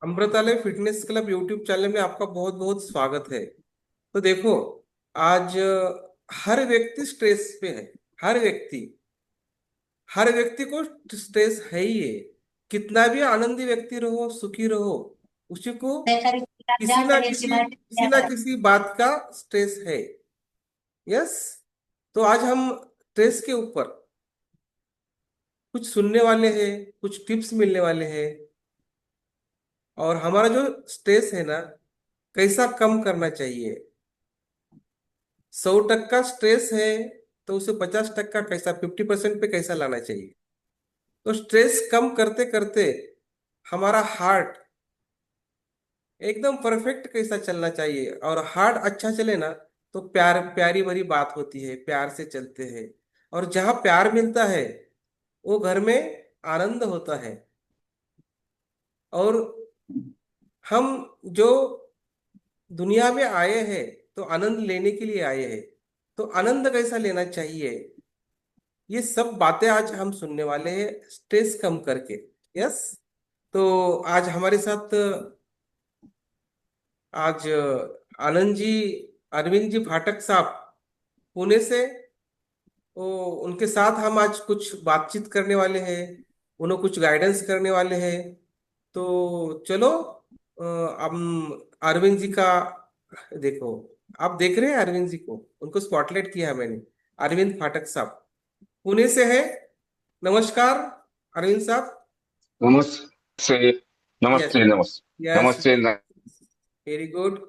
अमृतालय fitness club YouTube channel में आपका बहुत बहुत स्वागत है। तो देखो, आज हर व्यक्ति स्ट्रेस पे है। हर व्यक्ति हर व्यक्ति को स्ट्रेस है ही है। कितना भी आनंदी व्यक्ति रहो, सुखी रहो, उसी को किसी ना किसी बात का स्ट्रेस है। यस। तो आज हम स्ट्रेस के ऊपर कुछ सुनने वाले हैं, कुछ टिप्स मिलने वाले हैं। और हमारा जो स्ट्रेस है ना, कैसा कम करना चाहिए। 100% स्ट्रेस है तो उसे 50% कैसा, 50% पे कैसा लाना चाहिए। तो स्ट्रेस कम करते करते हमारा हार्ट एकदम परफेक्ट कैसा चलना चाहिए। और हार्ट अच्छा चले ना, तो प्यार प्यारी भरी बात होती है, प्यार से चलते हैं। और जहाँ प्यार मिलता है, वो घर में आनंद होता है। और हम जो दुनिया में आए हैं, तो आनंद लेने के लिए आए हैं। तो आनंद कैसा लेना चाहिए, ये सब बातें आज हम सुनने वाले हैं, स्ट्रेस कम करके। यस। तो आज हमारे साथ आज आनंद जी, अरविंद जी फाटक साहब, पुणे से। तो उनके साथ हम आज कुछ बातचीत करने वाले हैं, उन्हें कुछ गाइडेंस करने वाले हैं। तो चलो, हम अरविंद जी का देखो। आप देख रहे हैं अरविंद जी को, उनको स्पॉटलाइट किया है मैंने। अरविंद फाटक साहब पुणे से है। नमस्कार अरविंद साहब। नमस्ते। यस। नमस्ते। नमस्ते। यस। नमस्ते। Very good.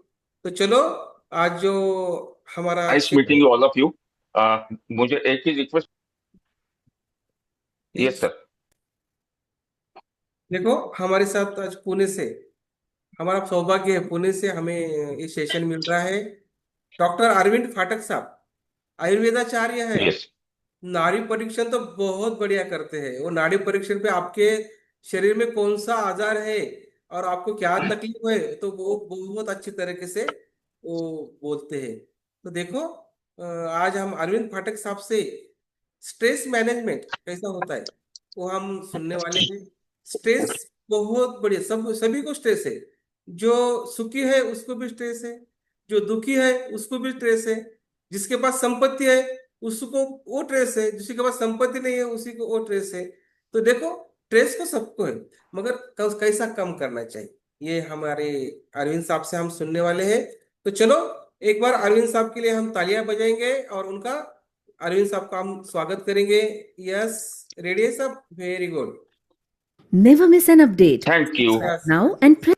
तो चलो, आज जो हमारा nice meeting session. You all of you. मुझे एक ही रिक्वेस्ट। Yes please sir. देखो, हमारे साथ आज पुणे से, हमारा सौभाग्य है, पुणे से हमें ये सेशन मिल रहा है। डॉक्टर अरविंद फाटक साहब आयुर्वेदाचार्य है। यस। नाड़ी परीक्षण तो बहुत बढ़िया करते हैं। वो नाड़ी परीक्षण पे आपके शरीर में कौन सा आजार है और आपको क्या तकलीफ है, तो वो बहुत अच्छी तरीके से वो बोलते हैं। तो देखो, आज हम अरविंद फाटक साहब से स्ट्रेस मैनेजमेंट कैसा होता है वो हम सुनने वाले हैं। स्ट्रेस बहुत बढ़िया, सब सभी को स्ट्रेस है। जो सुखी है उसको भी स्ट्रेस है, जो दुखी है उसको भी स्ट्रेस है, जिसके पास संपत्ति है उसको वो ट्रेस है, जिसके पास संपत्ति नहीं है उसी को वो ट्रेस है। तो देखो, ट्रेस तो सबको है, मगर कैसा कम करना चाहिए, ये हमारे अरविंद साहब से हम सुनने वाले हैं। तो चलो, एक बार अरविंद साहब के लिए हम तालियां बजाएंगे और उनका, अरविंद साहब का हम स्वागत करेंगे। यस। रेडी है सब? Very good. Never miss an update. Thank you. Yes. Now and press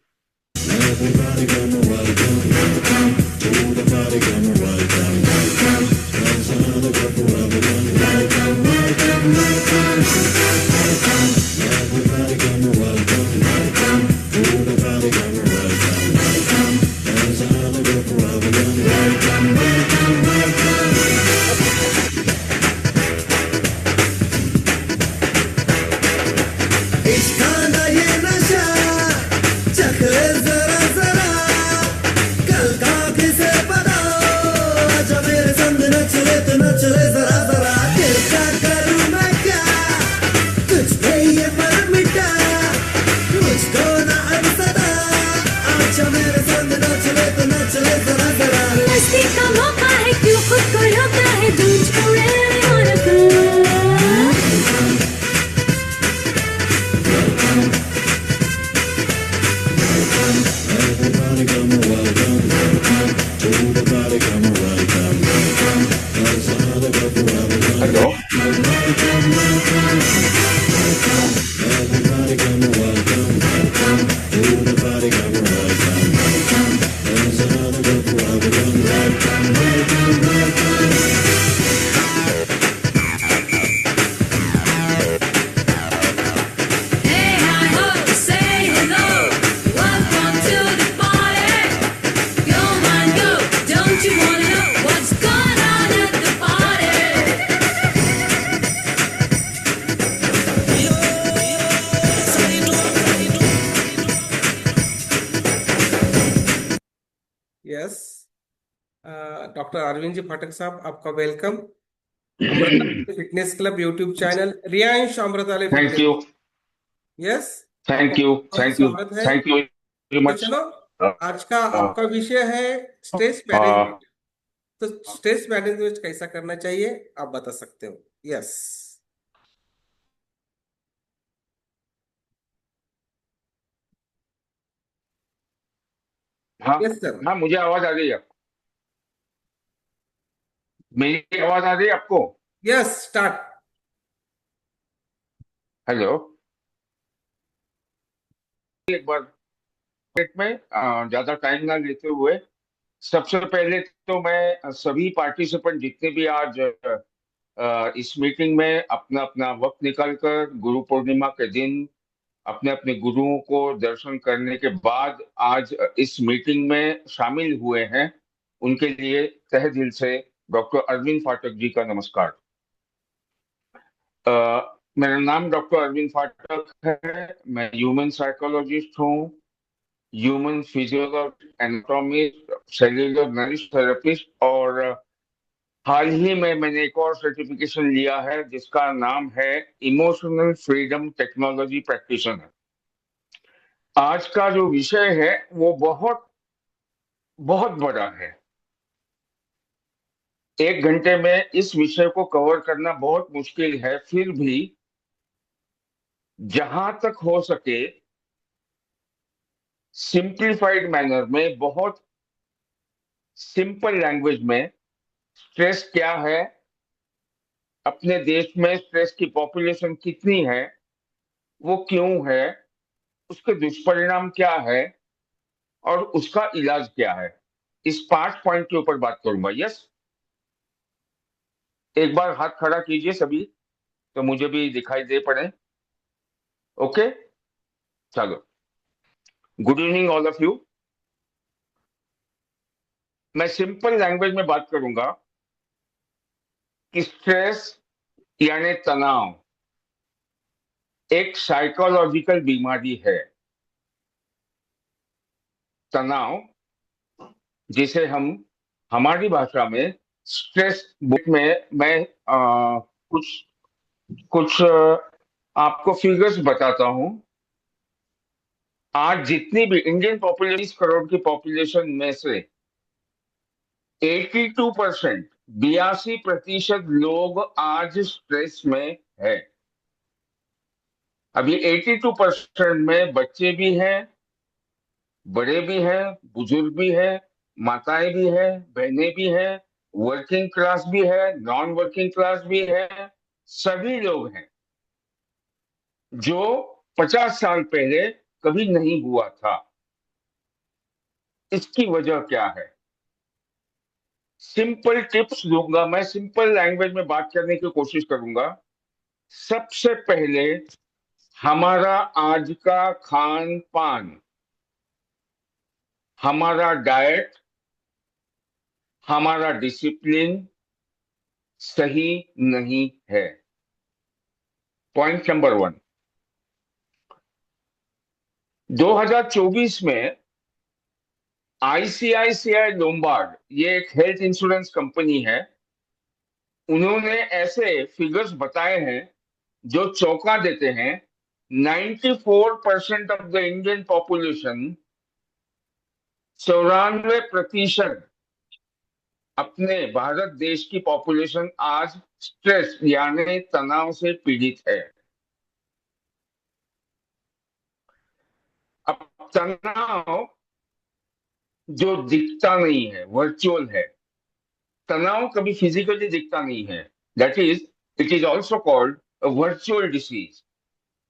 इश्काना ये नशा चखले जरा जरा कल का किसे पता आजा मेरे संग नचले तो नचले जरा जरा दिल का करूं मैं क्या तुझ पे ये मर मिटा मुझको ना अब सदा आजा मेरे संग नचले तो नचले जरा जरा मस्ती का मौका है, क्यों खुद को रोका है, दूज को और को। Hello. Hey, hi, ho, say hello. Welcome to the party. Go, man, go. Don't you wanna know what's going on at the party? Yes. Doctor Arvind ji Phatak साहब, आपका welcome. Amritalaya fitness club YouTube channel, Riyansh Amritalaya thank fitness. You. Yes. आपका thank you. बहुत thank you. स्वागत है। Thank you. Very तो much. चलो, आज का आपका विषय है स्ट्रेस हाँ मैनेजमेंट। तो स्ट्रेस मैनेजमेंट कैसा करना चाहिए आप बता सकते हो? यस। हाँ यस सर। हाँ, मुझे आवाज आ रही है आपको? मेरी आवाज आ रही है आपको? Yes, start. हेलो। एक बार में ज्यादा टाइम ना लेते हुए, सबसे पहले तो मैं सभी पार्टिसिपेंट जितने भी आज इस मीटिंग में अपना अपना वक्त निकालकर गुरु पूर्णिमा के दिन अपने अपने गुरुओं को दर्शन करने के बाद आज इस मीटिंग में शामिल हुए हैं, उनके लिए तहे दिल से डॉक्टर अरविंद फाटक जी का नमस्कार। मेरा नाम डॉक्टर अरविंद फाटक है। मैं ह्यूमन साइकोलॉजिस्ट हूँ, human physiologist, anatomist, cellular nourish therapist, और हाल ही में मैंने एक और सर्टिफिकेशन लिया है जिसका नाम है इमोशनल फ्रीडम टेक्नोलॉजी प्रैक्टिशनर। आज का जो विषय है वो बहुत बहुत बड़ा है। 1 घंटे में इस विषय को कवर करना बहुत मुश्किल है, फिर भी जहां तक हो सके सिंप्लीफाइड मैनर में, बहुत सिंपल लैंग्वेज में, स्ट्रेस क्या है, अपने देश में स्ट्रेस की पॉपुलेशन कितनी है, वो क्यों है, उसके दुष्परिणाम क्या है, और उसका इलाज क्या है, इस 5 पॉइंट के ऊपर बात करूंगा। यस, एक बार हाथ खड़ा कीजिए सभी, तो मुझे भी दिखाई दे पड़े। ओके, चलो। Good evening all of you. मैं सिंपल लैंग्वेज में बात करूंगा कि स्ट्रेस यानी तनाव एक साइकोलॉजिकल बीमारी है। तनाव, जिसे हम हमारी भाषा में स्ट्रेस बुक में मैं कुछ कुछ आपको फिगर्स बताता हूं। आज जितनी भी इंडियन पॉपुलेशन, 20 करोड़ की पॉपुलेशन में से 82%, 82% लोग आज स्ट्रेस में है। अब ये 82% में बच्चे भी हैं, बड़े भी हैं, बुजुर्ग भी हैं, माताएं भी हैं, बहनें भी हैं, वर्किंग क्लास भी है, नॉन वर्किंग क्लास भी है, सभी लोग हैं, जो 50 साल पहले कभी नहीं हुआ था। इसकी वजह क्या है? सिंपल टिप्स दूंगा मैं, सिंपल लैंग्वेज में बात करने की कोशिश करूंगा। सबसे पहले, हमारा आज का खान पान, हमारा डाइट, हमारा डिसिप्लिन सही नहीं है। Point number 1। 2024 में आईसीआईसीआई लोम्बार्ड, ये एक हेल्थ इंश्योरेंस कंपनी है, उन्होंने ऐसे फिगर्स बताए हैं जो चौंका देते हैं। 94% ऑफ द इंडियन पॉपुलेशन, 94% अपने भारत देश की पॉपुलेशन आज स्ट्रेस यानी तनाव से पीड़ित है। अब तनाव जो दिखता नहीं है, वर्चुअल है। तनाव कभी फिजिकली दिखता नहीं है। That is, it is also called virtual disease.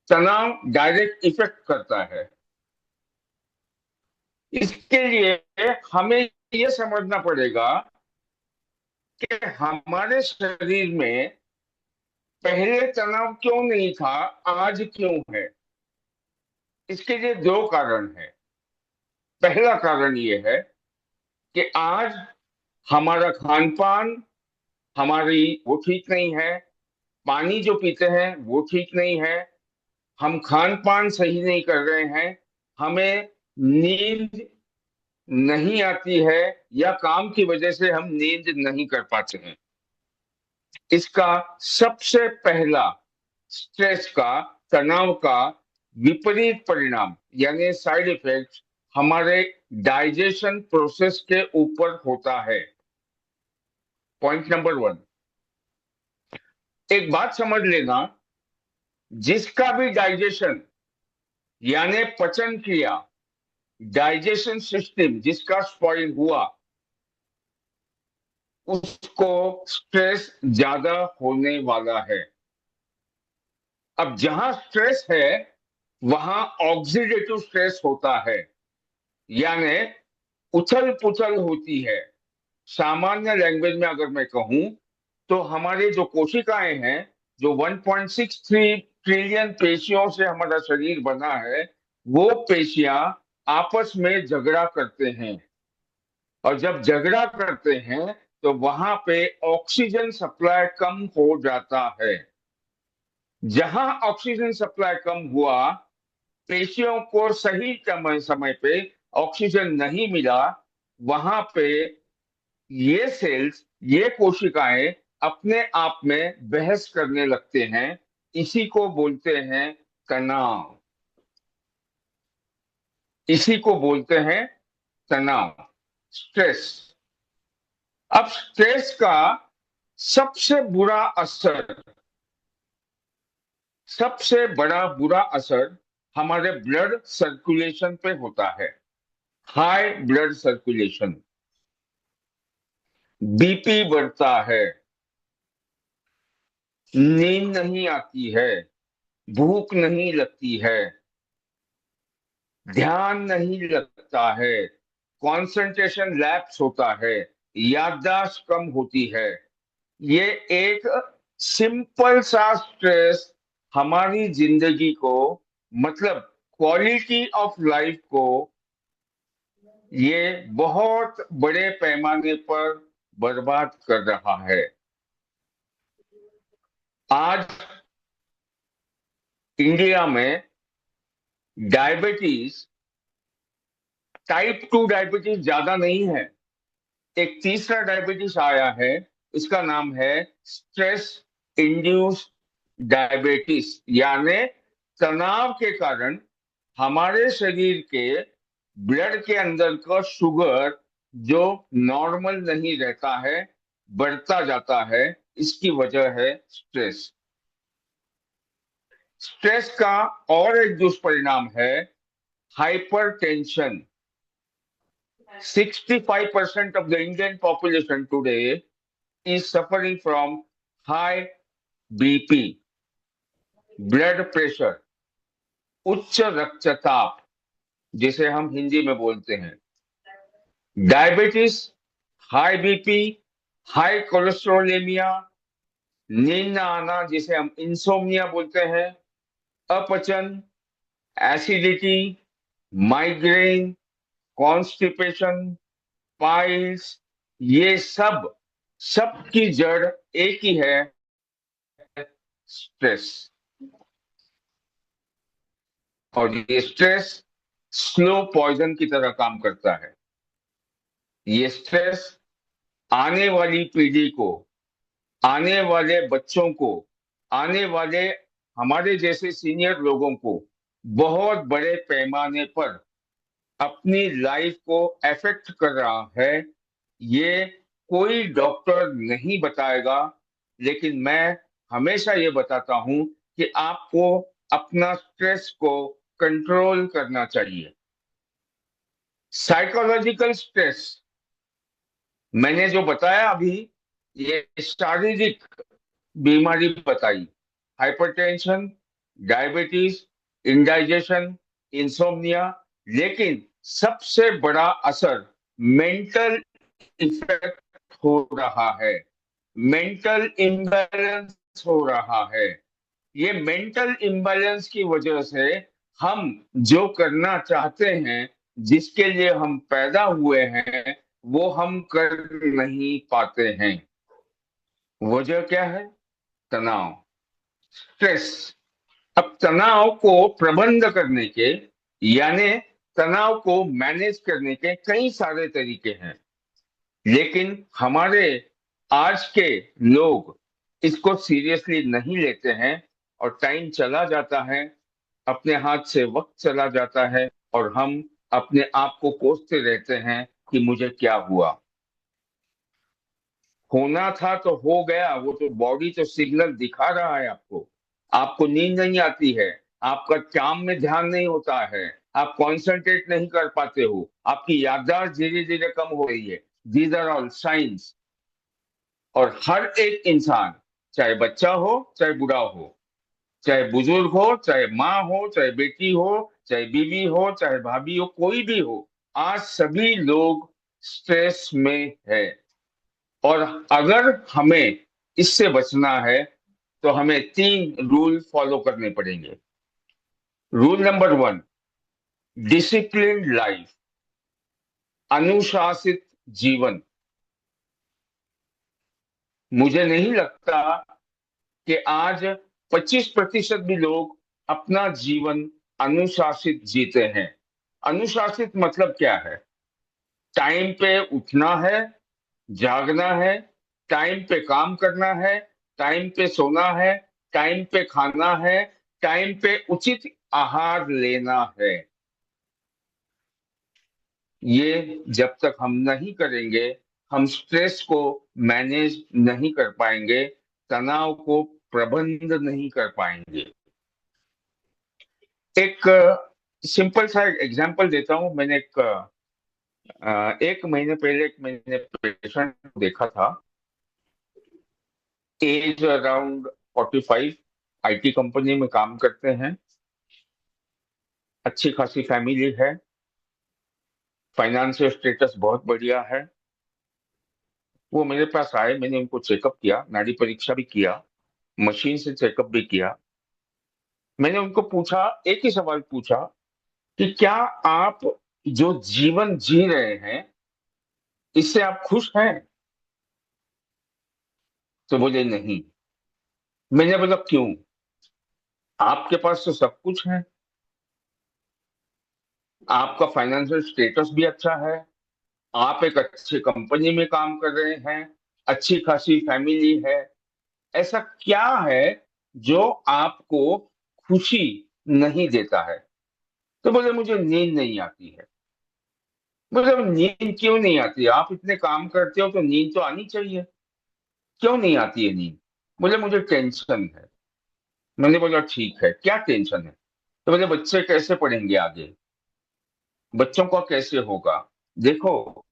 तनाव डायरेक्ट इफेक्ट करता है। इसके लिए हमें यह समझना पड़ेगा कि हमारे शरीर में पहले तनाव क्यों नहीं था, आज क्यों है। इसके लिए 2 कारण हैं। पहला कारण यह है कि आज हमारा खान पान, हमारी वो ठीक नहीं है, पानी जो पीते हैं वो ठीक नहीं है, हम खान पान सही नहीं कर रहे हैं, हमें नींद नहीं आती है, या काम की वजह से हम नींद नहीं कर पाते हैं। इसका सबसे पहला स्ट्रेस का, तनाव का विपरीत परिणाम यानी साइड इफेक्ट हमारे डाइजेशन प्रोसेस के ऊपर होता है। Point number 1। एक बात समझ लेना, जिसका भी डाइजेशन यानी पचन क्रिया, डाइजेशन सिस्टम जिसका स्पॉइल हुआ, उसको स्ट्रेस ज्यादा होने वाला है। अब जहां स्ट्रेस है वहां ऑक्सीडेटिव स्ट्रेस होता है, यानी उथल पुथल होती है। सामान्य लैंग्वेज में अगर मैं कहूं तो हमारे जो कोशिकाएं हैं, जो 1.63 ट्रिलियन पेशियों से हमारा शरीर बना है, वो पेशियां आपस में झगड़ा करते हैं, और जब झगड़ा करते हैं तो वहां पे ऑक्सीजन सप्लाई कम हो जाता है। जहां ऑक्सीजन सप्लाई कम हुआ, पेशियों को सही समय समय पे ऑक्सीजन नहीं मिला, वहां पे ये सेल्स, ये कोशिकाएं अपने आप में बहस करने लगते हैं। इसी को बोलते हैं तनाव। इसी को बोलते हैं तनाव, स्ट्रेस। अब स्ट्रेस का सबसे बुरा असर, सबसे बड़ा बुरा असर हमारे ब्लड सर्कुलेशन पे होता है। हाई ब्लड सर्कुलेशन, बीपी बढ़ता है, नींद नहीं आती है, भूख नहीं लगती है, ध्यान नहीं लगता है, कंसंट्रेशन लैप्स होता है, याददाश्त कम होती है। ये एक सिंपल सा स्ट्रेस हमारी जिंदगी को, मतलब क्वालिटी ऑफ लाइफ को, ये बहुत बड़े पैमाने पर बर्बाद कर रहा है। आज इंडिया में डायबिटीज, टाइप 2 डायबिटीज ज्यादा नहीं है, एक तीसरा डायबिटीज आया है, इसका नाम है स्ट्रेस इंड्यूस्ड डायबिटीज, यानी तनाव के कारण हमारे शरीर के ब्लड के अंदर का शुगर जो नॉर्मल नहीं रहता है, बढ़ता जाता है। इसकी वजह है स्ट्रेस। स्ट्रेस का और एक दुष्परिणाम है hypertension. 65% of the Indian population today is suffering from high BP, blood pressure, उच्च रक्तचाप, जिसे हम हिंदी में बोलते हैं। Diabetes, high BP, high cholesterolaemia, नींद न आना जिसे हम इंसोम्निया बोलते हैं, अपचन, एसिडिटी, माइग्रेन, कॉन्स्टिपेशन, पाइल्स, ये सब की जड़ एक ही है, स्ट्रेस। और ये स्ट्रेस स्लो पॉइजन की तरह काम करता है। ये स्ट्रेस आने वाली पीढ़ी को, आने वाले बच्चों को, आने वाले हमारे जैसे सीनियर लोगों को बहुत बड़े पैमाने पर अपनी लाइफ को अफेक्ट कर रहा है। ये कोई डॉक्टर नहीं बताएगा, लेकिन मैं हमेशा ये बताता हूं कि आपको अपना स्ट्रेस को कंट्रोल करना चाहिए। साइकोलॉजिकल स्ट्रेस मैंने जो बताया अभी, ये शारीरिक बीमारी बताई, हाइपरटेंशन, डायबिटीज, इंडाइजेशन, इंसोम्निया, लेकिन सबसे बड़ा असर मेंटल इफेक्ट हो रहा है, मेंटल इम्बैलेंस हो रहा है। ये मेंटल इम्बैलेंस की वजह से हम जो करना चाहते हैं, जिसके लिए हम पैदा हुए हैं, वो हम कर नहीं पाते हैं। वजह क्या है? तनाव, स्ट्रेस। अब तनाव को प्रबंध करने के, यानी तनाव को मैनेज करने के कई सारे तरीके हैं, लेकिन हमारे आज के लोग इसको सीरियसली नहीं लेते हैं, और टाइम चला जाता है, अपने हाथ से वक्त चला जाता है, और हम अपने आप को कोसते रहते हैं कि मुझे क्या हुआ। होना था तो हो गया, वो तो बॉडी तो सिग्नल दिखा रहा है आपको। आपको नींद नहीं आती है, आपका काम में ध्यान नहीं होता है, आप कंसंट्रेट नहीं कर पाते हो, आपकी याददाश्त धीरे धीरे कम हो रही है। These are all science. और हर एक इंसान, चाहे बच्चा हो चाहे बूढ़ा हो, चाहे बुजुर्ग हो चाहे माँ हो चाहे बेटी हो चाहे बीवी हो चाहे भाभी हो, कोई भी हो, आज सभी लोग स्ट्रेस में है। और अगर हमें इससे बचना है तो हमें 3 रूल फॉलो करने पड़ेंगे। रूल नंबर 1, डिसिप्लिन्ड लाइफ, अनुशासित जीवन। मुझे नहीं लगता कि आज 25% भी लोग अपना जीवन अनुशासित जीते हैं। अनुशासित मतलब क्या है? टाइम पे उठना है, जागना है, टाइम पे काम करना है, टाइम पे सोना है, टाइम पे खाना है, टाइम पे उचित आहार लेना है। ये जब तक हम नहीं करेंगे, हम स्ट्रेस को मैनेज नहीं कर पाएंगे, तनाव को प्रबंध नहीं कर पाएंगे। एक सिंपल सा एग्जांपल देता हूं। मैंने एक महीने पहले एक मैंने पेशेंट देखा था, एज अराउंड 45, आईटी कंपनी में काम करते हैं, अच्छी खासी फैमिली है, फाइनेंशियल स्टेटस बहुत बढ़िया है। वो मेरे पास आए, मैंने उनको चेकअप किया, नाड़ी परीक्षा भी किया, मशीन से चेकअप भी किया। मैंने उनको पूछा, एक ही सवाल पूछा कि क्या आप जो जीवन जी रहे हैं इससे आप खुश हैं? तो बोले नहीं। मैंने बोला क्यों? आपके पास तो सब कुछ है, आपका फाइनेंशियल स्टेटस भी अच्छा है, आप एक अच्छी कंपनी में काम कर रहे हैं, अच्छी खासी फैमिली है, ऐसा क्या है जो आपको खुशी नहीं देता है? तो बोले मुझे नींद नहीं आती है। बोले नींद क्यों नहीं आती? आप इतने काम करते हो तो नींद तो आनी चाहिए, क्यों नहीं आती है नींद? बोले मुझे टेंशन है। मैंने बोला ठीक है, क्या टेंशन है? तो बोले बच्चे कैसे पढ़ेंगे आगे, बच्चों का कैसे होगा। देखो,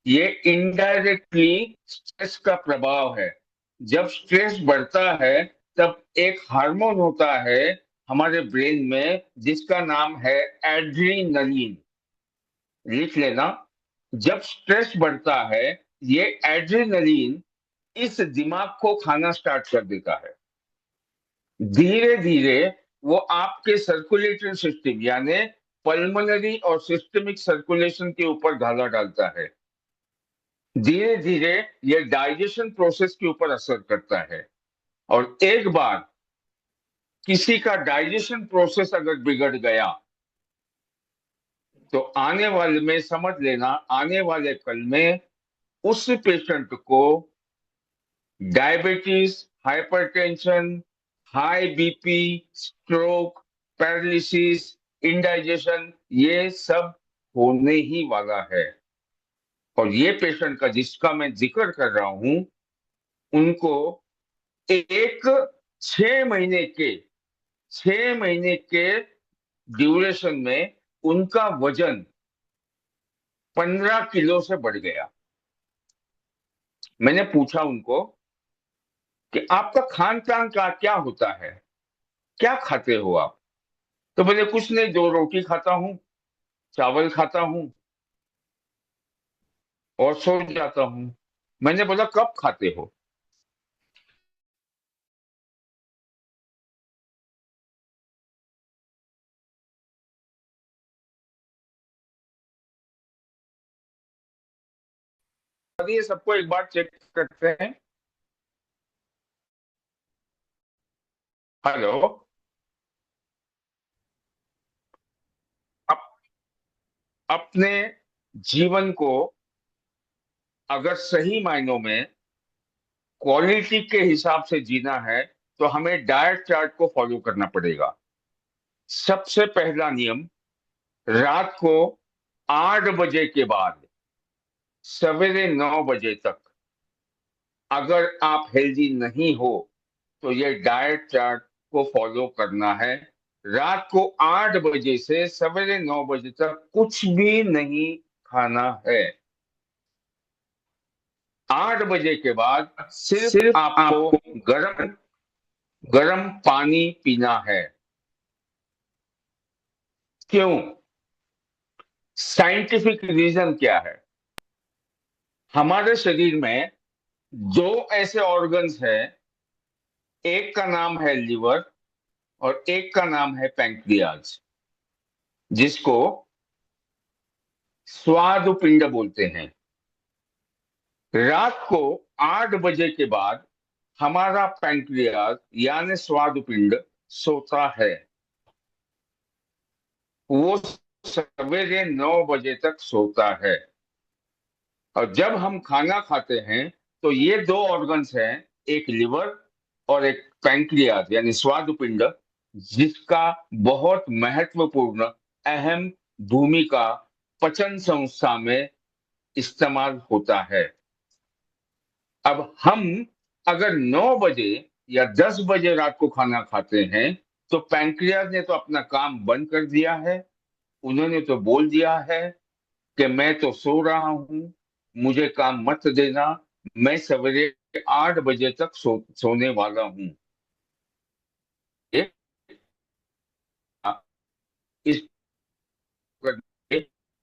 ये इनडायरेक्टली स्ट्रेस का प्रभाव है। जब स्ट्रेस बढ़ता है तब एक हार्मोन होता है हमारे ब्रेन में जिसका नाम है एड्रीनलिन। लिख लेना, जब स्ट्रेस बढ़ता है ये एड्रेनलिन इस दिमाग को खाना स्टार्ट कर देता है। धीरे धीरे वो आपके सर्कुलेटरी सिस्टम यानी पल्मोनरी और सिस्टमिक सर्कुलेशन के ऊपर घाला डालता है। धीरे धीरे ये डाइजेशन प्रोसेस के ऊपर असर करता है। और एक बार किसी का डाइजेशन प्रोसेस अगर बिगड़ गया तो आने वाले में, समझ लेना, आने वाले कल में उस पेशेंट को diabetes, hypertension, high BP, stroke, paralysis, indigestion, ये सब होने ही वाला है। और ये पेशेंट का जिसका मैं जिक्र कर रहा हूं, उनको एक 6 महीने के ड्यूरेशन में उनका वजन 15 किलो से बढ़ गया। मैंने पूछा उनको कि आपका खान पान का क्या होता है, क्या खाते हो आप? तो बोले कुछ नहीं, 2 रोटी खाता हूं, चावल खाता हूं और सो जाता हूं। मैंने बोला कब खाते हो? ये सबको एक बार चेक करते हैं। हेलो। अप, अपने जीवन को अगर सही मायनों में क्वालिटी के हिसाब से जीना है तो हमें डाइट चार्ट को फॉलो करना पड़ेगा। सबसे पहला नियम, रात को 8 बजे के बाद सवेरे 9 बजे तक अगर आप हेल्दी नहीं हो तो ये डाइट चार्ट को फॉलो करना है। रात को 8 बजे से सवेरे 9 बजे तक कुछ भी नहीं खाना है। 8 बजे के बाद सिर्फ आपको गरम गरम पानी पीना है। क्यों? साइंटिफिक रीजन क्या है? हमारे शरीर में दो ऐसे ऑर्गन्स हैं, एक का नाम है लिवर और एक का नाम है पैंक्रियाज, जिसको स्वादुपिंड बोलते हैं। रात को 8 बजे के बाद हमारा पैंक्रियाज यानी स्वादुपिंड सोता है। वो सवेरे 9 बजे तक सोता है। और जब हम खाना खाते हैं तो ये दो ऑर्गन्स हैं, एक लिवर और एक पैंक्रियाज यानी स्वादुपिंड, जिसका बहुत महत्वपूर्ण अहम भूमिका पचन संस्था में इस्तेमाल होता है। अब हम अगर 9 बजे या 10 बजे रात को खाना खाते हैं तो पैंक्रियाज ने तो अपना काम बंद कर दिया है। उन्होंने तो बोल दिया है कि मैं तो सो रहा हूं, मुझे काम मत देना, मैं सवेरे 8 बजे तक सोने वाला हूं। इस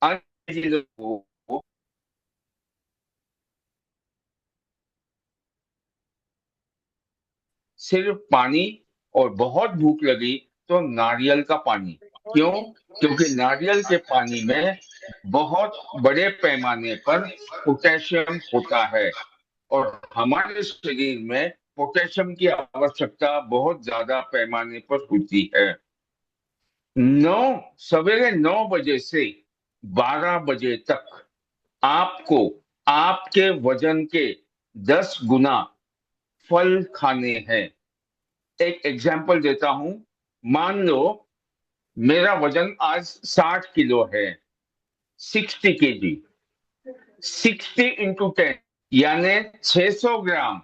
अन्य चीजों को सिर्फ पानी और बहुत भूख लगी तो नारियल का पानी। क्यों? क्योंकि नारियल के पानी में बहुत बड़े पैमाने पर पोटेशियम होता है और हमारे शरीर में पोटेशियम की आवश्यकता बहुत ज्यादा पैमाने पर होती है। सवेरे 9 बजे से 12 बजे तक आपको आपके वजन के 10 गुना फल खाने हैं। एक एग्जाम्पल देता हूं। मान लो मेरा वजन आज 60 किलो है, 60 kg। 60 इंटू 10 यानी 600 ग्राम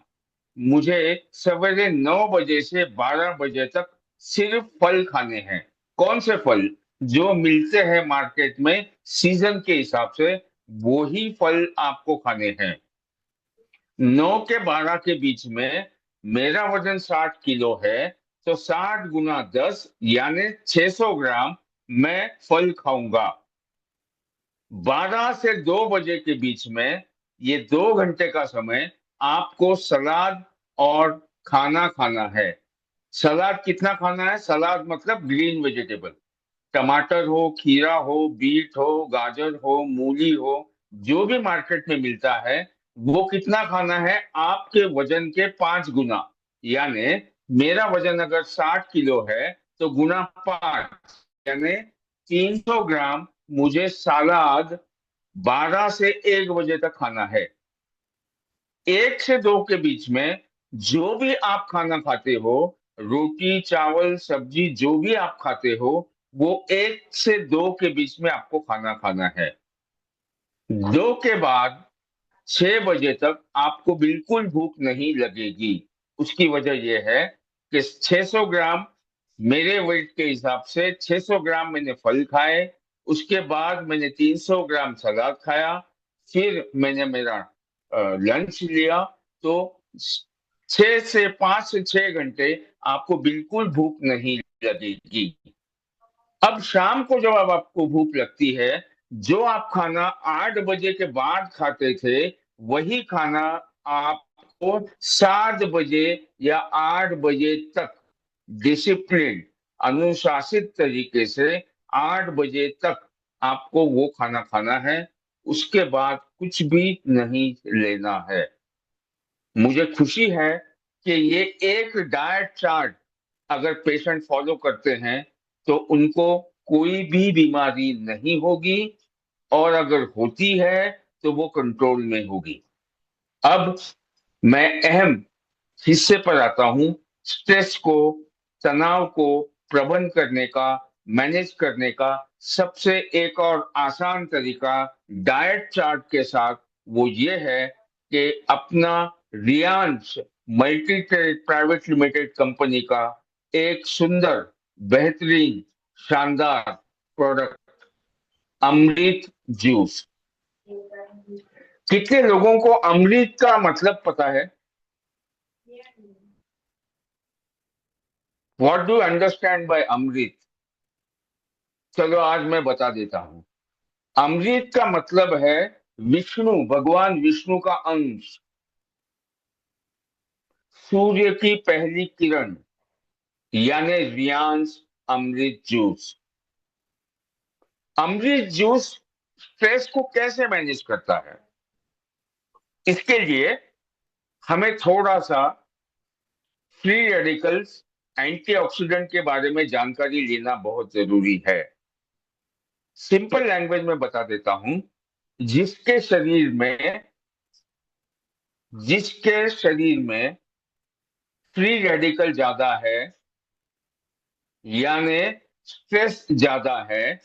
मुझे सवेरे 9 बजे से 12 बजे तक सिर्फ फल खाने हैं। कौन से फल? जो मिलते हैं मार्केट में सीजन के हिसाब से, वो ही फल आपको खाने हैं। 9 के 12 के बीच में मेरा वजन 60 किलो है, तो 60 गुना 10 यानी 600 ग्राम मैं फल खाऊंगा। 12 से 2 बजे के बीच में ये 2 घंटे का समय आपको सलाद और खाना खाना है। सलाद कितना खाना है? सलाद मतलब ग्रीन वेजिटेबल, टमाटर हो, खीरा हो, बीट हो, गाजर हो, मूली हो, जो भी मार्केट में मिलता है वो कितना खाना है? आपके वजन के 5 गुना। यानी मेरा वजन अगर 60 किलो है तो गुना 5 यानी 300 ग्राम मुझे सलाद 12 से 1 बजे तक खाना है। 1 से 2 के बीच में जो भी आप खाना खाते हो, रोटी, चावल, सब्जी, जो भी आप खाते हो, वो 1 से 2 के बीच में आपको खाना खाना है। 2 के बाद 6 बजे तक आपको बिल्कुल भूख नहीं लगेगी। उसकी वजह यह है कि 600 ग्राम मेरे वेट के हिसाब से 600 ग्राम मैंने फल खाए, उसके बाद मैंने 300 ग्राम सलाद खाया, फिर मैंने मेरा लंच लिया। तो 5 से 6 घंटे आपको बिल्कुल भूख नहीं लगेगी। अब शाम को जब अब आपको भूख लगती है, जो आप खाना 8 बजे के बाद खाते थे, वही खाना आपको 7 बजे या 8 बजे तक डिसिप्लिन, अनुशासित तरीके से 8 बजे तक आपको वो खाना खाना है। उसके बाद कुछ भी नहीं लेना है। मुझे खुशी है कि ये एक डाइट चार्ट अगर पेशेंट फॉलो करते हैं तो उनको कोई भी बीमारी नहीं होगी, और अगर होती है तो वो कंट्रोल में होगी। अब मैं अहम हिस्से पर आता हूं, स्ट्रेस को, तनाव को प्रबंध करने का मैनेज करने का सबसे एक और आसान तरीका डाइट चार्ट के साथ वो ये है कि अपना Riyansh multi private limited company का एक सुंदर, बेहतरीन, शानदार प्रोडक्ट अमृत जूस। कितने लोगों को अमृत का मतलब पता है? व्हाट डू अंडरस्टैंड बाय अमृत? चलो आज मैं बता देता हूं। अमृत का मतलब है विष्णु, भगवान विष्णु का अंश, सूर्य की पहली किरण, यानी रियांश अमृत जूस। अमृत जूस स्ट्रेस को कैसे मैनेज करता है? इसके लिए हमें थोड़ा सा फ्री रेडिकल्स, एंटीऑक्सीडेंट के बारे में जानकारी लेना बहुत जरूरी है। सिंपल लैंग्वेज में बता देता हूं। जिसके शरीर में जिसके शरीर में फ्री रेडिकल ज्यादा है, यानी स्ट्रेस ज्यादा है,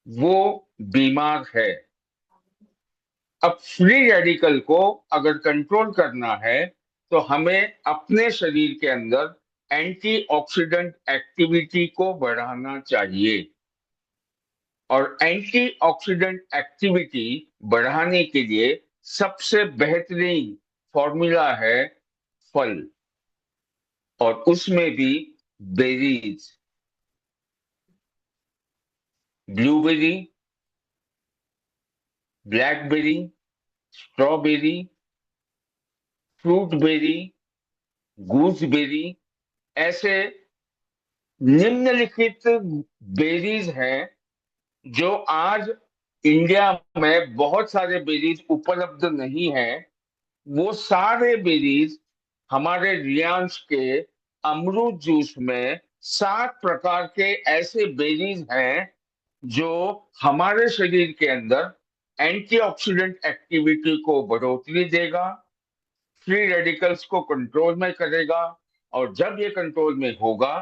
वो बीमार है। अब फ्री रेडिकल को अगर कंट्रोल करना है तो हमें अपने शरीर के अंदर एंटीऑक्सीडेंट एक्टिविटी को बढ़ाना चाहिए। और एंटीऑक्सीडेंट एक्टिविटी बढ़ाने के लिए सबसे बेहतरीन फॉर्मूला है फल, और उसमें भी berries, blueberry, blackberry, strawberry, fruit berry, gooseberry, ऐसे निम्नलिखित बेरीज हैं जो आज इंडिया में बहुत सारे बेरीज उपलब्ध नहीं है। वो सारे बेरीज हमारे रियांश के अमरूद जूस में 7 प्रकार के ऐसे बेरीज हैं जो हमारे शरीर के अंदर एंटीऑक्सीडेंट एक्टिविटी को बढ़ोतरी देगा, फ्री रेडिकल्स को कंट्रोल में करेगा, और जब ये कंट्रोल में होगा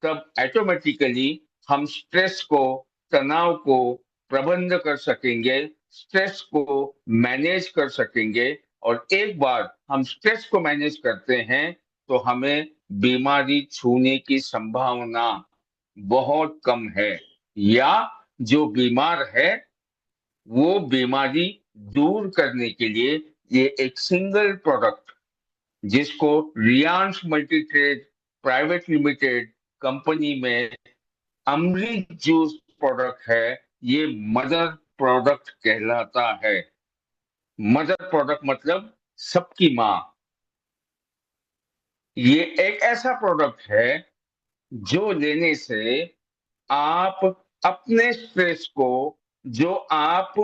तब ऑटोमेटिकली हम स्ट्रेस को, तनाव को प्रबंध कर सकेंगे, स्ट्रेस को मैनेज कर सकेंगे। और एक बार हम स्ट्रेस को मैनेज करते हैं तो हमें बीमारी छूने की संभावना बहुत कम है, या जो बीमार है वो बीमारी दूर करने के लिए ये एक सिंगल प्रोडक्ट, जिसको Riyansh multi trade private limited company में अमृत जूस प्रोडक्ट है, ये मदर प्रोडक्ट कहलाता है। मदर प्रोडक्ट मतलब सबकी माँ। ये एक ऐसा प्रोडक्ट है जो लेने से आप अपने स्ट्रेस को, जो आप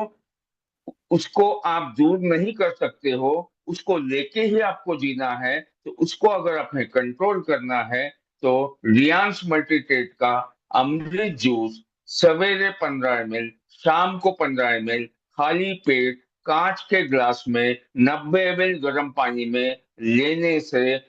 उसको आप दूर नहीं कर सकते हो, उसको लेके ही आपको जीना है, तो उसको अगर आपने कंट्रोल करना है तो रियांश मल्टीट्रेड का अमृत जूस सवेरे 15 ml, शाम को 15 ml, खाली पेट कांच के ग्लास में 90 ml गर्म पानी में लेने से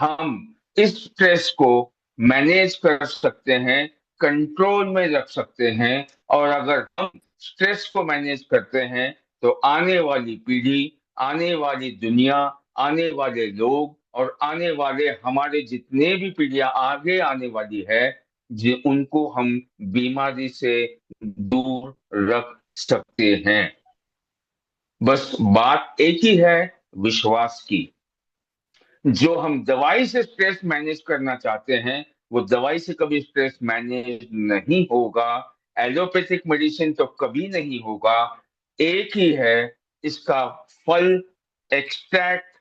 हम इस स्ट्रेस को मैनेज कर सकते हैं, कंट्रोल में रख सकते हैं। और अगर हम स्ट्रेस को मैनेज करते हैं तो आने वाली पीढ़ी, आने वाली दुनिया, आने वाले लोग और आने वाले हमारे जितने भी पीढ़ियां आगे आने वाली है, उनको हम बीमारी से दूर रख सकते हैं। बस बात एक ही है, विश्वास की। जो हम दवाई से स्ट्रेस मैनेज करना चाहते हैं वो दवाई से कभी स्ट्रेस मैनेज नहीं होगा, एलोपैथिक मेडिसिन तो कभी नहीं होगा। एक ही है, इसका फल एक्सट्रैक्ट,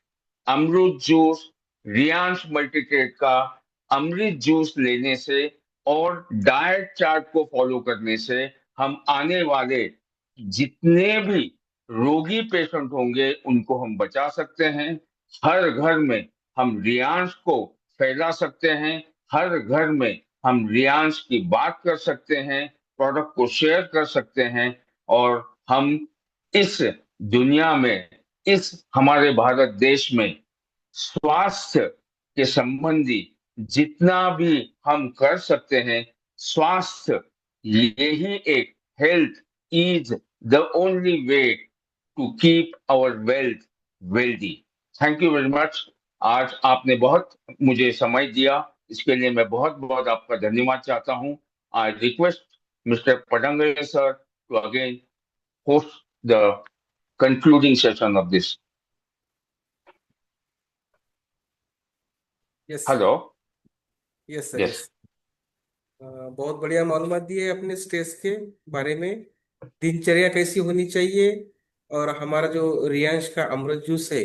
अमरूद जूस, रियांश मल्टीट्रेड का अमृत जूस लेने से और डाइट चार्ट को फॉलो करने से हम आने वाले जितने भी रोगी पेशेंट होंगे उनको हम बचा सकते हैं। हर घर में हम रियांश को फैला सकते हैं, हर घर में हम रियांश की बात कर सकते हैं, प्रोडक्ट को शेयर कर सकते हैं, और हम इस दुनिया में, इस हमारे भारत देश में स्वास्थ्य के संबंधी जितना भी हम कर सकते हैं स्वास्थ्य यही एक, health is the only way to keep our wealth wealthy. Thank you very much. आज आपने बहुत मुझे समय दिया, इसके लिए मैं बहुत बहुत आपका धन्यवाद चाहता हूं। I request mister Padangare sir to again host the concluding session of this. Yes hello. Yes sir, yes. Yes. बहुत बढ़िया मालूमात दी है अपने स्ट्रेस के बारे में, दिनचर्या कैसी होनी चाहिए, और हमारा जो रियांश का अमृत जूस है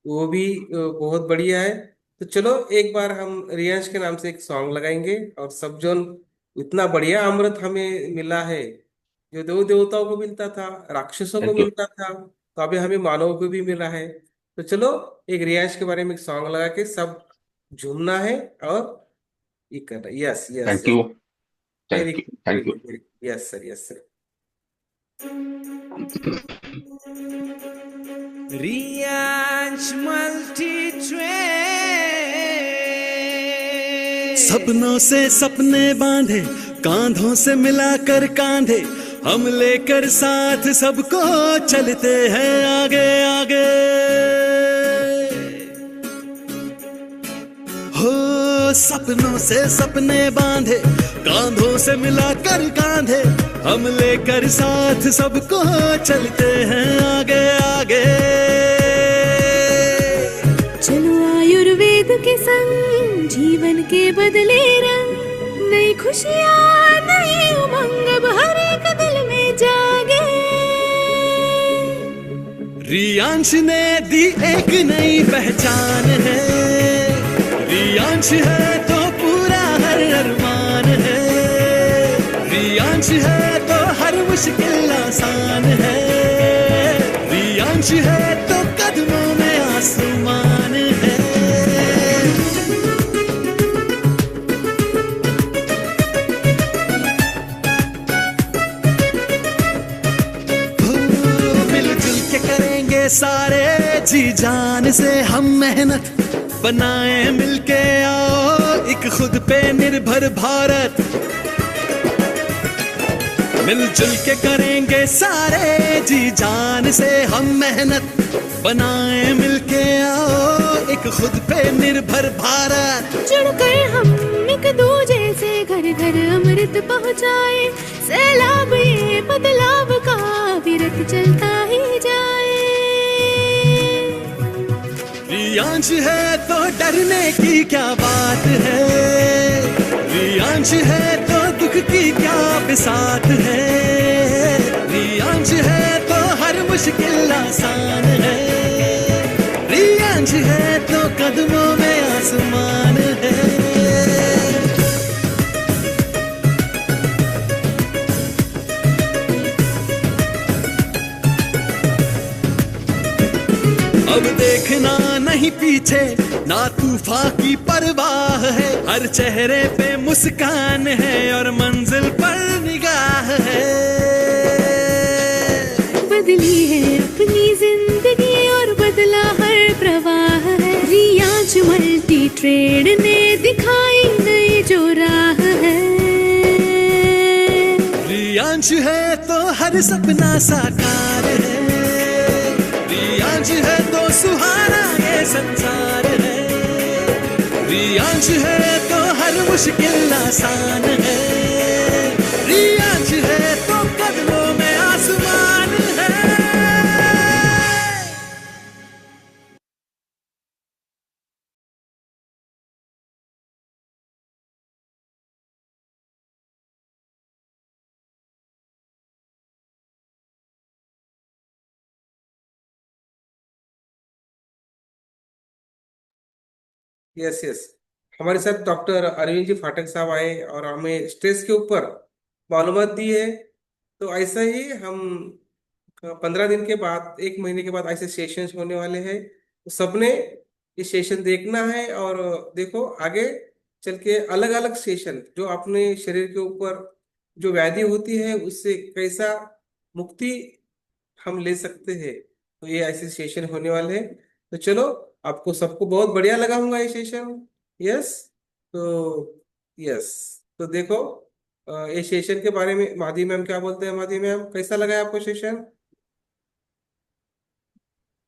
वो भी बहुत बढ़िया है। तो चलो एक बार हम रियांश के नाम से एक सॉन्ग लगाएंगे, और सब जोन इतना बढ़िया अमृत हमें मिला है, जो देव देवताओं को मिलता था, राक्षसों को थैंक यू। मिलता था, तो अभी हमें मानव को भी मिला है। तो चलो एक रियांश के बारे में एक सॉन्ग लगा के सब झूमना है, और ये करना। Yes yes thank yes. You. Very thank you. Good, very thank you. Good, very good. Yes sir, yes sir. Riyansh multi सपनों से सपने बांधे, कांधों से मिलाकर कांधे, हम लेकर साथ सबको चलते हैं आगे आगे। हो सपनों से सपने बांधे, कांधों से मिलाकर कांधे, हम लेकर साथ सबको चलते हैं आगे आगे। चलो आयुर्वेद के संग जीवन के बदले रंग, नई खुशियाँ नई उमंग अब हर एक दिल में जागे। रियांश ने दी एक नई पहचान है, रियांश है तो पूरा हर अरमान है, रियांश है तो हर मुश्किल आसान है, रियांश है तो कदमों में आसमान है। मिलजुल के करेंगे सारे जी जान से हम मेहनत, बनाए मिलके आओ एक खुद पे निर्भर भारत। मिलजुल के करेंगे सारे जी जान से हम मेहनत, बनाए मिलके आओ एक खुद पे निर्भर भारत। जुड़कर हम एक दूजे से घर घर अमृत पहुँचाए, सैलाब ये बदलाव का विरत चलता ही जाए। रियांश है तो डरने की क्या बात है, रियांश है तो दुख की क्या बिसात है, रियांश है तो हर मुश्किल आसान है, रियांश है तो कदमों में आसमान है। अब देखना नहीं पीछे, ना तूफान की परवाह है, हर चेहरे पे मुस्कान है और मंजिल पर निगाह है। बदली है अपनी जिंदगी और बदला हर प्रवाह है, रियांश मल्टी ट्रेड ने दिखाई नई जो राह है। रियांश है तो हर सपना साकार है, रियांश है तो सुहाना ये संसार है, रियांश है तो हर मुश्किल आसान है, रियांश है तो कदमों में आसमान है। Yes yes. हमारे साथ डॉक्टर अरविंद जी फाटक साहब आए और हमें स्ट्रेस के ऊपर मालूमात दी है। तो ऐसा ही हम 15 दिन के बाद, 1 महीने के बाद ऐसे सेशंस होने वाले हैं। तो सबने ये सेशन देखना है, और देखो आगे चल के अलग अलग सेशन जो अपने शरीर के ऊपर जो व्याधि होती है उससे कैसा मुक्ति हम ले सकते हैं। तो ये ऐसे सेशन होने वाले हैं। तो चलो, आपको सबको बहुत बढ़िया लगा होगा ये सेशन। यस। तो यस, तो देखो ये सेशन के बारे में माधी मैम क्या बोलते हैं? माधी मैम, कैसा लगा आपको session?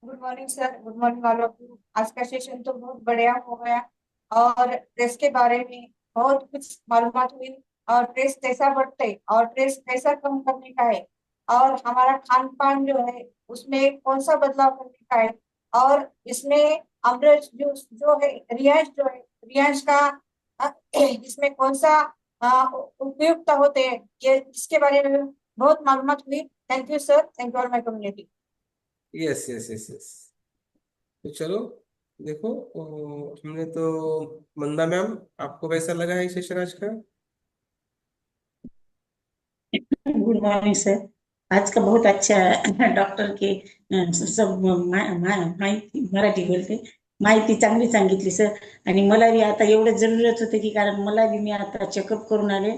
Good morning sir, good morning all of you. आज का सेशन तो बहुत बढ़िया हो गया और प्रेस के बारे में बहुत कुछ मालूमात हुई और प्रेस कैसा बढ़ते और प्रेस कैसा कम करने का है और हमारा खान पान जो है उसमें कौन सा बदलाव करने का है और इसमें अमृत जूस जो है रियांश जो है रियांश का इसमें कौन सा उपयुक्त होते हैं, ये इसके बारे में बहुत मालूमात हुई। Thank you sir, thank you all my community. Yes yes yes yes. तो चलो, देखो, हमने तो मंदा मैम, आपको कैसा लगा है सेशन आज का? Good morning sir. आज का बहुत अच्छा डॉक्टर के सब माहिती मराठी बोलते माहिती चांगली सांगितली सर. आणि मला बी आता एवढं जरूरत होतं की कारण मला बी मी आता चेकअप करून आले.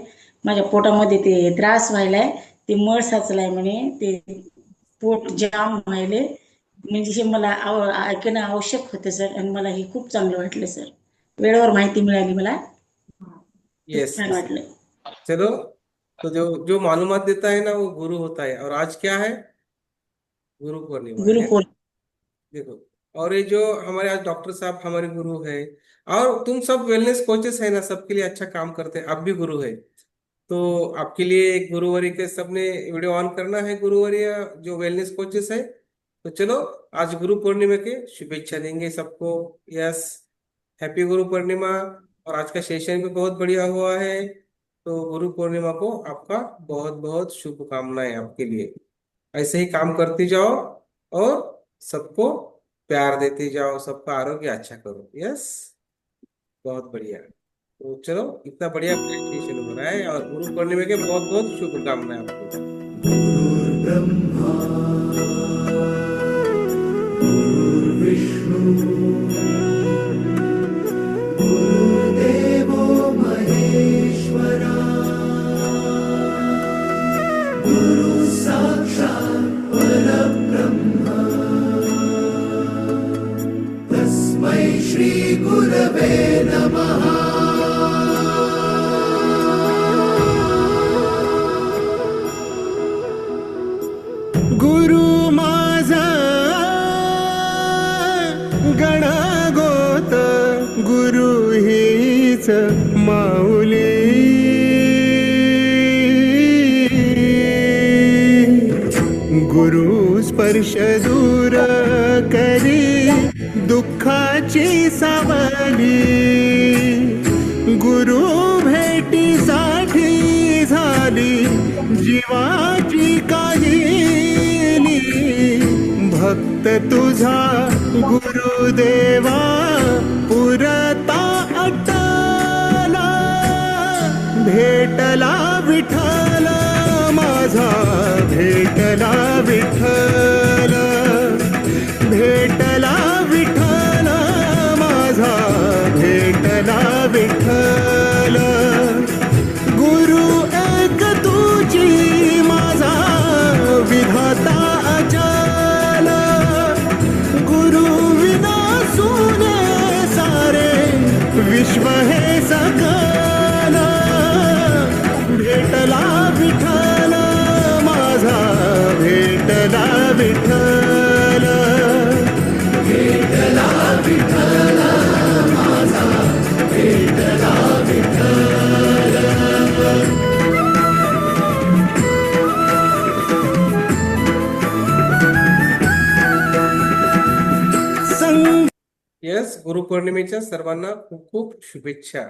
माझ्या पोटामध्ये ते त्रास व्हायलाय, ते मळ साचलाय म्हणे, ते पोट जाम व्हायले, म्हणजे हे मला ऐकणं आवश्यक होतं सर. आणि मला हे खूप चांगलं वाटलं सर, वेळेवर माहिती मिळाली मला, खूप यस छान यस। वाटलं. चलो, तो जो जो मालूमात देता है ना वो गुरु होता है, और आज क्या है? गुरु पूर्णिमा है। गुरुपौर्णिमा. देखो, और ये जो हमारे आज डॉक्टर साहब हमारे गुरु है, और तुम सब वेलनेस कोचेस है ना, सबके लिए अच्छा काम करते हैं, आप भी गुरु है। तो आपके लिए एक गुरुवारी के सबने वीडियो ऑन करना है, गुरुवारी जो वेलनेस कोचेस है। तो चलो, आज गुरु पूर्णिमा के शुभेच्छा देंगे सबको। Yes, happy Guru Purnima. और आज का सेशन भी बहुत बढ़िया हुआ है, तो गुरु पूर्णिमा को आपका बहुत बहुत शुभकामनाएं आपके लिए। ऐसे ही काम करती जाओ और सबको प्यार देते जाओ, सबका आरोग्य अच्छा करो। यस, बहुत बढ़िया। तो चलो, इतना बढ़िया प्रेजेंटेशन हो रहा है, और गुरु पूर्णिमा के बहुत बहुत शुभकामनाएं आपको। गुरुर्ब्रह्मा गुरुर्विष्णु गुरुदेवो महेश्वरा गुरु साक्षात् परब्रह्म तस्मै श्री गुरवे नमः। गुरु माझा गणगोत गुरु हीच माऊली गुरु स्पर्श दूर करी दुःखाची सावली गुरु भेटीसाठी झाली जीवाची काहिली भक्त तुझा गुरुदेवा पुरता अटला भेटला विठ्ठल माझा भेटला विठ्ठल भेटला विठ्ठल माझा भेटला विठ्ठल गुरु एक तुझी माझा विधाता अचल गुरु विना सुने सारे विश्व हे सकल भेटला विठ्ठल माझा भेटला विठ्ठल भेटला विठ्ठल माझा भेटला विठ्ठल। यस, गुरुपौर्णिमेच्या सर्वांना खूप खूप शुभेच्छा।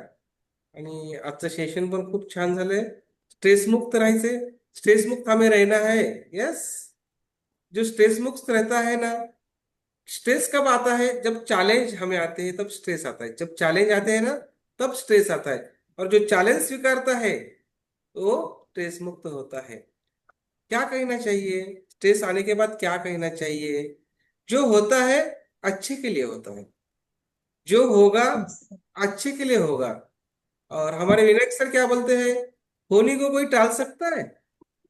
आणि आजचं सेशन पण खूप छान झालंय। स्ट्रेस मुक्त राहायचे, स्ट्रेस मुक्त हमें रहना है। यस, जो स्ट्रेस मुक्त रहता है ना, स्ट्रेस कब आता है? जब चैलेंज हमें आते हैं तब स्ट्रेस आता है, जब चैलेंज आते हैं ना तब स्ट्रेस आता है, और जो चैलेंज स्वीकारता है वो स्ट्रेस मुक्त होता है। क्या कहना चाहिए स्ट्रेस आने के बाद? क्या कहना चाहिए? जो होता है अच्छे के लिए होता है, जो होगा अच्छे के लिए होगा। और हमारे विनायक सर क्या बोलते हैं? होने को कोई टाल सकता है,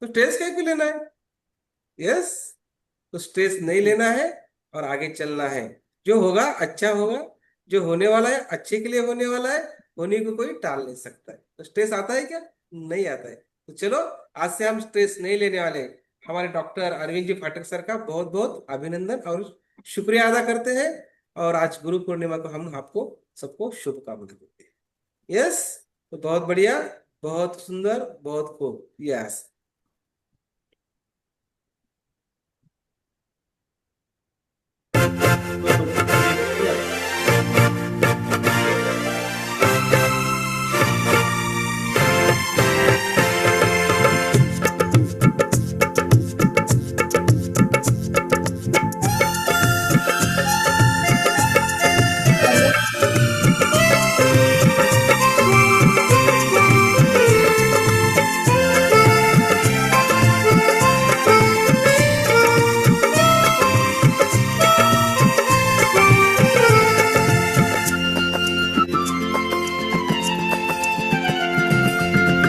तो स्ट्रेस क्या क्यों लेना है? यस, तो स्ट्रेस नहीं लेना है और आगे चलना है। जो होगा अच्छा होगा, जो होने वाला है अच्छे के लिए होने वाला है, होने को कोई टाल नहीं सकता है। तो स्ट्रेस आता है क्या? नहीं आता है। तो चलो, आज से हम स्ट्रेस नहीं लेने वाले। हमारे डॉक्टर अरविंद जी फाटक सर का बहुत बहुत अभिनंदन और शुक्रिया अदा करते हैं। और आज गुरु पूर्णिमा को हम आपको सबको शुभकामनाएं देते हैं। यस, तो बहुत बढ़िया, बहुत सुंदर, बहुत खूब। यस,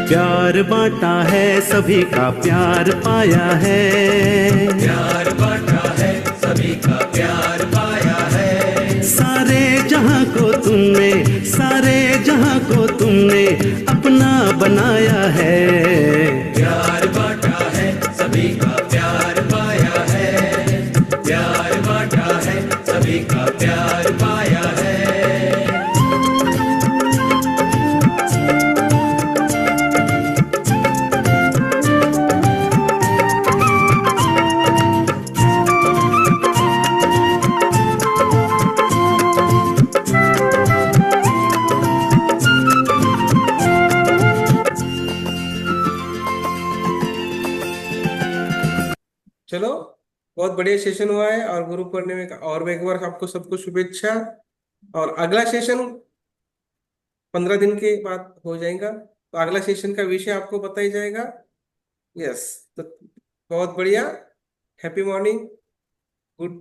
प्यार बांटा है सभी का प्यार पाया है, प्यार बांटा है सभी का प्यार पाया है। सारे जहां को तुमने, सारे जहां को तुमने अपना बनाया है। प्यार बांटा है सभी का प्यार पाया है, प्यार बांटा है सभी का प्यार पाया है। चलो, बहुत बढ़िया सेशन हुआ है। और गुरु पूर्णिमा का और एक बार आपको सबको शुभेच्छा। और अगला सेशन 15 दिन के बाद हो जाएगा। तो अगला सेशन का विषय आपको बताया जाएगा। यस, तो बहुत बढ़िया। Happy morning, good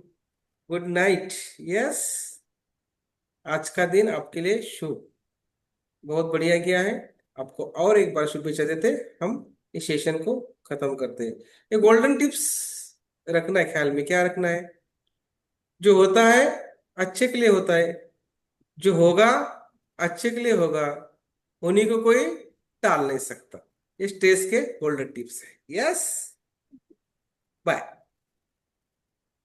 good night. Yes, आज का दिन आपके लिए शुभ, बहुत बढ़िया गया है। आपको और एक बार शुभेच्छा देते हम इस सेशन को खत्म करते हैं। ये गोल्डन टिप्स रखना है ख्याल में। क्या रखना है? जो होता है अच्छे के लिए होता है, जो होगा अच्छे के लिए होगा, उन्हीं को कोई टाल नहीं सकता। ये स्ट्रेस के गोल्डन टिप्स है। Yes, bye.